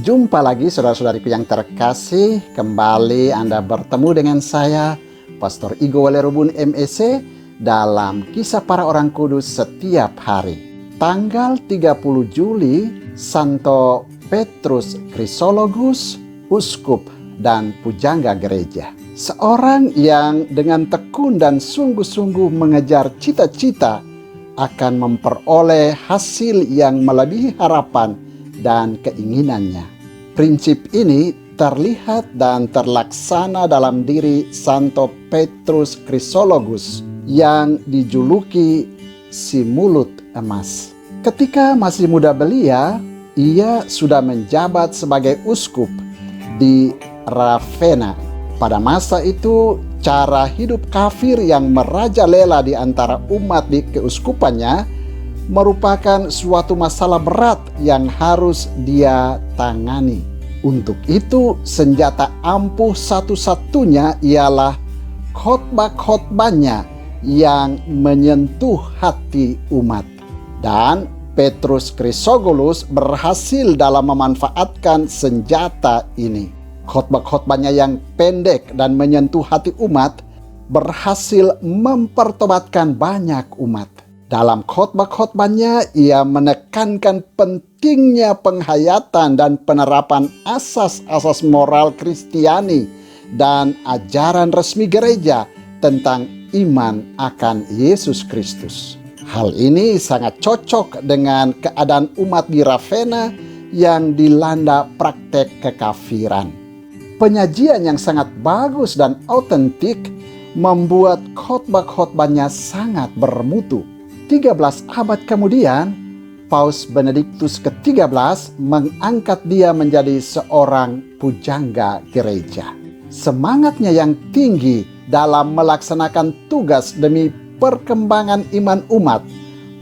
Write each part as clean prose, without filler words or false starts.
Jumpa lagi saudara-saudariku yang terkasih, kembali Anda bertemu dengan saya, Pastor Igo Walerubun MEC, dalam Kisah Para Orang Kudus setiap hari. Tanggal 30 Juli, Santo Petrus Chrysologus, uskup dan pujangga gereja. Seorang yang dengan tekun dan sungguh-sungguh mengejar cita-cita akan memperoleh hasil yang melebihi harapan dan keinginannya. Prinsip ini terlihat dan terlaksana dalam diri Santo Petrus Chrysologus yang dijuluki si mulut emas. Ketika masih muda belia, ia sudah menjabat sebagai uskup di Ravenna. Pada masa itu, cara hidup kafir yang merajalela di antara umat di keuskupannya merupakan suatu masalah berat yang harus dia tangani. Untuk itu, senjata ampuh satu-satunya ialah khotbah-khotbahnya yang menyentuh hati umat. Dan Petrus Chrysologus berhasil dalam memanfaatkan senjata ini. Khotbah-khotbahnya yang pendek dan menyentuh hati umat berhasil mempertobatkan banyak umat. Dalam khotbah-khotbahnya, ia menekankan pentingnya penghayatan dan penerapan asas-asas moral Kristiani dan ajaran resmi gereja tentang iman akan Yesus Kristus. Hal ini sangat cocok dengan keadaan umat di Ravenna yang dilanda praktek kekafiran. Penyajian yang sangat bagus dan autentik membuat khotbah-khotbahnya sangat bermutu. 13 abad kemudian, Paus Benediktus ke-13 mengangkat dia menjadi seorang pujangga gereja. Semangatnya yang tinggi dalam melaksanakan tugas demi perkembangan iman umat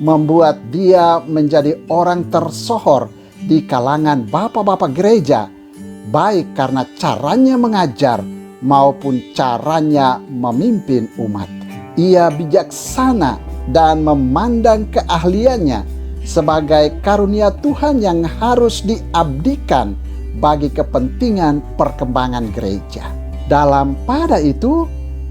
membuat dia menjadi orang tersohor di kalangan bapak-bapak gereja, baik karena caranya mengajar maupun caranya memimpin umat. Ia bijaksana dan memandang keahliannya sebagai karunia Tuhan yang harus diabdikan bagi kepentingan perkembangan gereja. Dalam pada itu,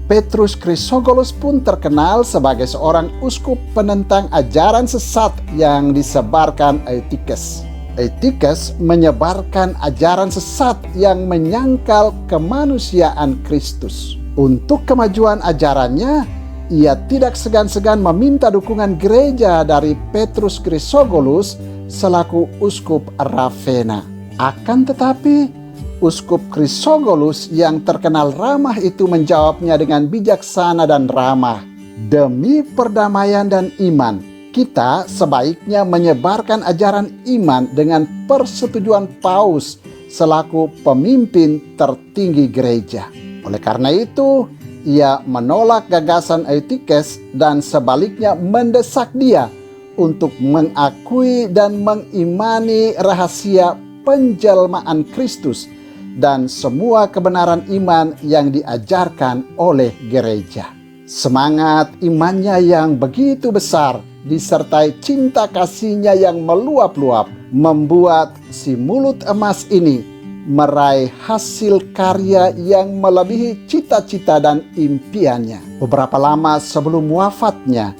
Petrus Chrysologus pun terkenal sebagai seorang uskup penentang ajaran sesat yang disebarkan Eutyches. Eutyches menyebarkan ajaran sesat yang menyangkal kemanusiaan Kristus. Untuk kemajuan ajarannya, ia tidak segan-segan meminta dukungan gereja dari Petrus Chrysologus selaku uskup Ravenna. Akan tetapi, uskup Chrysologus yang terkenal ramah itu menjawabnya dengan bijaksana dan ramah. Demi perdamaian dan iman, kita sebaiknya menyebarkan ajaran iman dengan persetujuan Paus selaku pemimpin tertinggi gereja. Oleh karena itu, ia menolak gagasan Eutyches dan sebaliknya mendesak dia untuk mengakui dan mengimani rahasia penjelmaan Kristus dan semua kebenaran iman yang diajarkan oleh gereja. Semangat imannya yang begitu besar disertai cinta kasihnya yang meluap-luap membuat si mulut emas ini meraih hasil karya yang melebihi cita-cita dan impiannya. Beberapa lama sebelum wafatnya,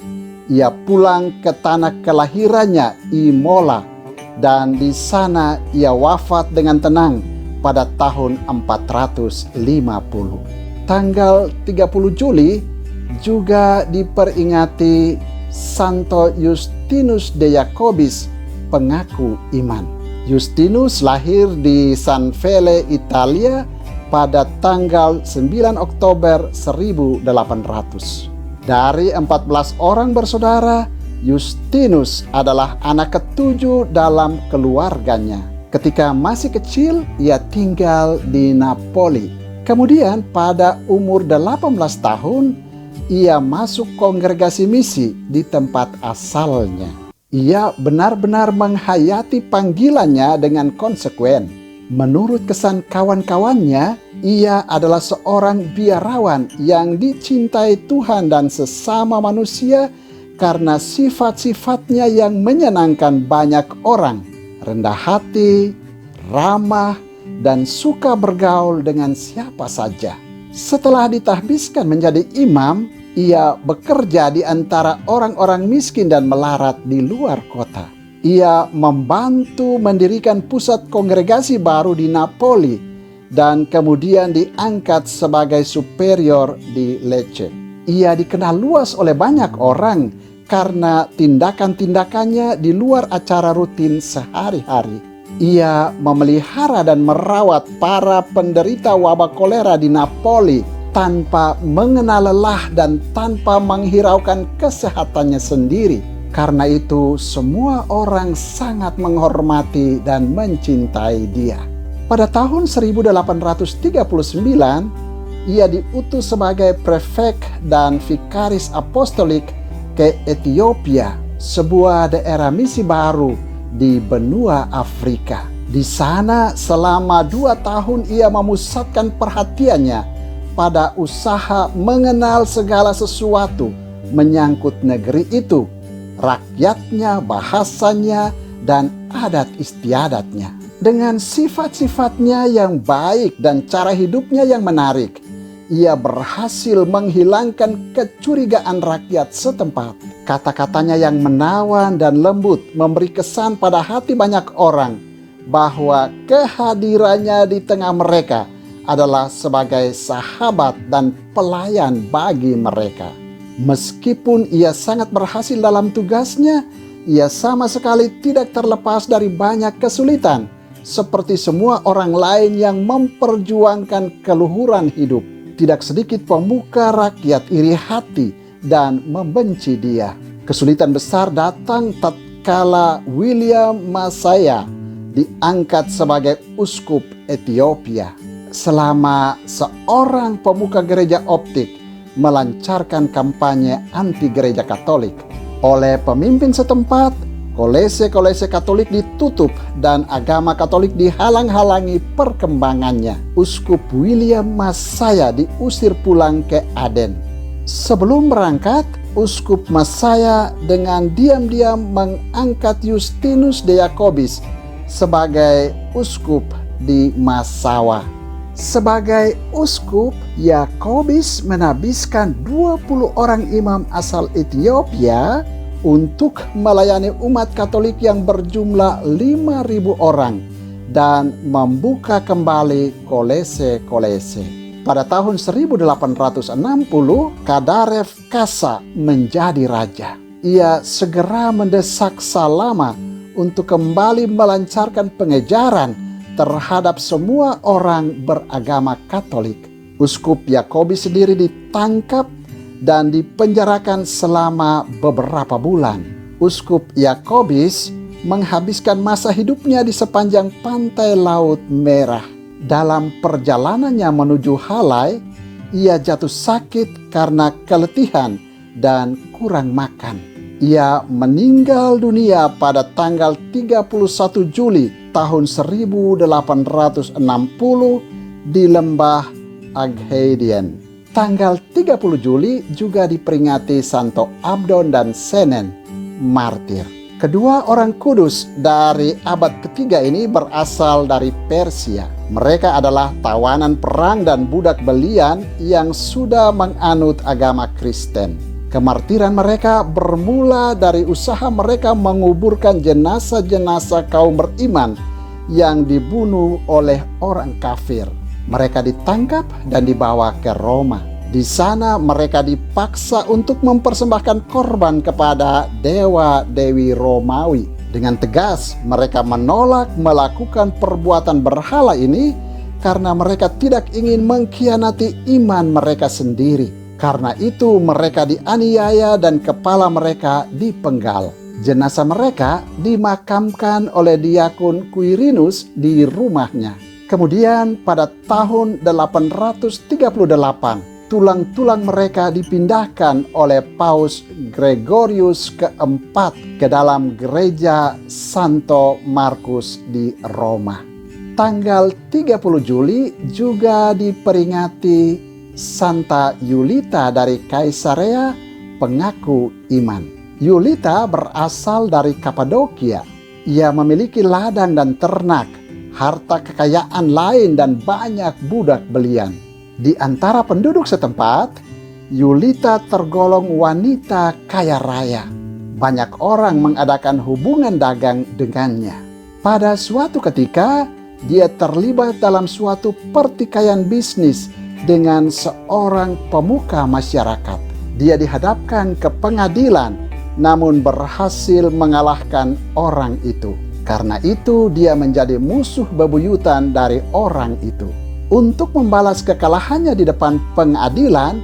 ia pulang ke tanah kelahirannya, Imola, dan di sana ia wafat dengan tenang pada tahun 450. Tanggal 30 Juli juga diperingati Santo Justinus de Jacobis, pengaku iman. Justinus lahir di San Fele, Italia pada tanggal 9 Oktober 1800. Dari 14 orang bersaudara, Justinus adalah anak ketujuh dalam keluarganya. Ketika masih kecil, ia tinggal di Napoli. Kemudian pada umur 18 tahun, ia masuk kongregasi misi di tempat asalnya. Ia benar-benar menghayati panggilannya dengan konsekuen. Menurut kesan kawan-kawannya, ia adalah seorang biarawan yang dicintai Tuhan dan sesama manusia karena sifat-sifatnya yang menyenangkan banyak orang. Rendah hati, ramah, dan suka bergaul dengan siapa saja. Setelah ditahbiskan menjadi imam, ia bekerja di antara orang-orang miskin dan melarat di luar kota. Ia membantu mendirikan pusat kongregasi baru di Napoli dan kemudian diangkat sebagai superior di Lecce. Ia dikenal luas oleh banyak orang karena tindakan-tindakannya di luar acara rutin sehari-hari. Ia memelihara dan merawat para penderita wabah kolera di Napoli tanpa mengenal lelah dan tanpa menghiraukan kesehatannya sendiri. Karena itu, semua orang sangat menghormati dan mencintai dia. Pada tahun 1839, ia diutus sebagai prefek dan vikaris apostolik ke Ethiopia, sebuah daerah misi baru di benua Afrika. Di sana selama 2 tahun ia memusatkan perhatiannya pada usaha mengenal segala sesuatu menyangkut negeri itu, rakyatnya, bahasanya, dan adat istiadatnya. Dengan sifat-sifatnya yang baik dan cara hidupnya yang menarik, ia berhasil menghilangkan kecurigaan rakyat setempat. Kata-katanya yang menawan dan lembut memberi kesan pada hati banyak orang bahwa kehadirannya di tengah mereka adalah sebagai sahabat dan pelayan bagi mereka. Meskipun ia sangat berhasil dalam tugasnya, ia sama sekali tidak terlepas dari banyak kesulitan, seperti semua orang lain yang memperjuangkan keluhuran hidup. Tidak sedikit pemuka rakyat iri hati dan membenci dia. Kesulitan besar datang tatkala William Masaya diangkat sebagai uskup Ethiopia. Selama seorang pemuka gereja optik melancarkan kampanye anti gereja Katolik. Oleh pemimpin setempat, kolese-kolese Katolik ditutup dan agama Katolik dihalang-halangi perkembangannya. Uskup William Masaya diusir pulang ke Aden. Sebelum berangkat, Uskup Masaya dengan diam-diam mengangkat Justinus de Jacobis sebagai uskup di Massawa. Sebagai uskup, Yakobis menabiskan 20 orang imam asal Ethiopia untuk melayani umat Katolik yang berjumlah 5.000 orang dan membuka kembali kolese-kolese. Pada tahun 1860, Kadarev Kasa menjadi raja. Ia segera mendesak Salama untuk kembali melancarkan pengejaran terhadap semua orang beragama Katolik. Uskup Yakobis sendiri ditangkap dan dipenjarakan selama beberapa bulan. Uskup Yakobis menghabiskan masa hidupnya di sepanjang pantai Laut Merah. Dalam perjalanannya menuju Halai, ia jatuh sakit karena keletihan dan kurang makan. Ia meninggal dunia pada tanggal 31 Juli tahun 1860 di lembah Agheidien. Tanggal 30 Juli juga diperingati Santo Abdon dan Senen, martir. Kedua orang kudus dari abad ketiga ini berasal dari Persia. Mereka adalah tawanan perang dan budak belian yang sudah menganut agama Kristen. Kemartiran mereka bermula dari usaha mereka menguburkan jenazah-jenazah kaum beriman yang dibunuh oleh orang kafir. Mereka ditangkap dan dibawa ke Roma. Di sana mereka dipaksa untuk mempersembahkan korban kepada dewa-dewi Romawi. Dengan tegas mereka menolak melakukan perbuatan berhala ini karena mereka tidak ingin mengkhianati iman mereka sendiri. Karena itu mereka dianiaya dan kepala mereka dipenggal. Jenazah mereka dimakamkan oleh diakon Quirinus di rumahnya. Kemudian pada tahun 838, tulang-tulang mereka dipindahkan oleh Paus Gregorius keempat ke dalam gereja Santo Markus di Roma. Tanggal 30 Juli juga diperingati Santa Yulita dari Kaisarea, pengaku iman. Yulita berasal dari Kapadokia. Ia memiliki ladang dan ternak, harta kekayaan lain, dan banyak budak belian. Di antara penduduk setempat, Yulita tergolong wanita kaya raya. Banyak orang mengadakan hubungan dagang dengannya. Pada suatu ketika, dia terlibat dalam suatu pertikaian bisnis dengan seorang pemuka masyarakat. Dia dihadapkan ke pengadilan, namun berhasil mengalahkan orang itu. Karena itu, dia menjadi musuh bebuyutan dari orang itu. Untuk membalas kekalahannya di depan pengadilan,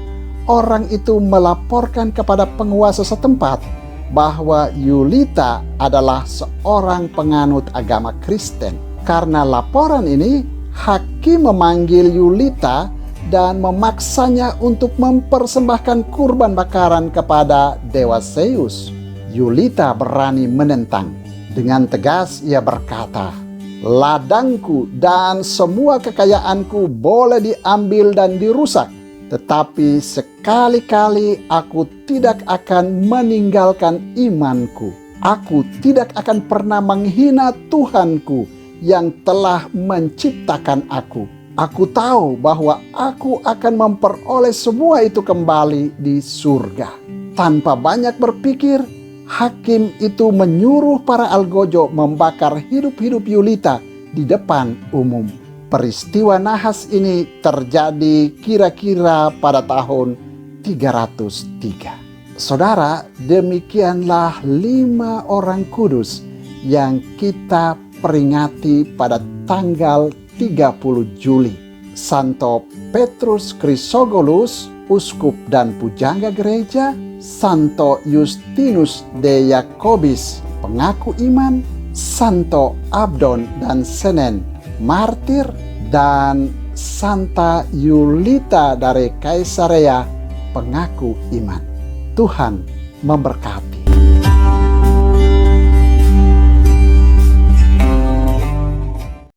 orang itu melaporkan kepada penguasa setempat bahwa Yulita adalah seorang penganut agama Kristen. Karena laporan ini, hakim memanggil Yulita dan memaksanya untuk mempersembahkan kurban bakaran kepada dewa Zeus. Yulita berani menentang. Dengan tegas ia berkata, "Ladangku dan semua kekayaanku boleh diambil dan dirusak, tetapi sekali-kali aku tidak akan meninggalkan imanku. Aku tidak akan pernah menghina Tuhanku yang telah menciptakan aku. Aku tahu bahwa aku akan memperoleh semua itu kembali di surga." Tanpa banyak berpikir, hakim itu menyuruh para algojo membakar hidup-hidup Yulita di depan umum. Peristiwa nahas ini terjadi kira-kira pada tahun 303. Saudara, demikianlah 5 orang kudus yang kita peringati pada tanggal 30 Juli. Santo Petrus Chrysogolus, uskup dan pujangga gereja; Santo Justinus de Jacobis, pengaku iman; Santo Abdon dan Senen, martir; dan Santa Yulita dari Kaisarea, pengaku iman. Tuhan memberkati.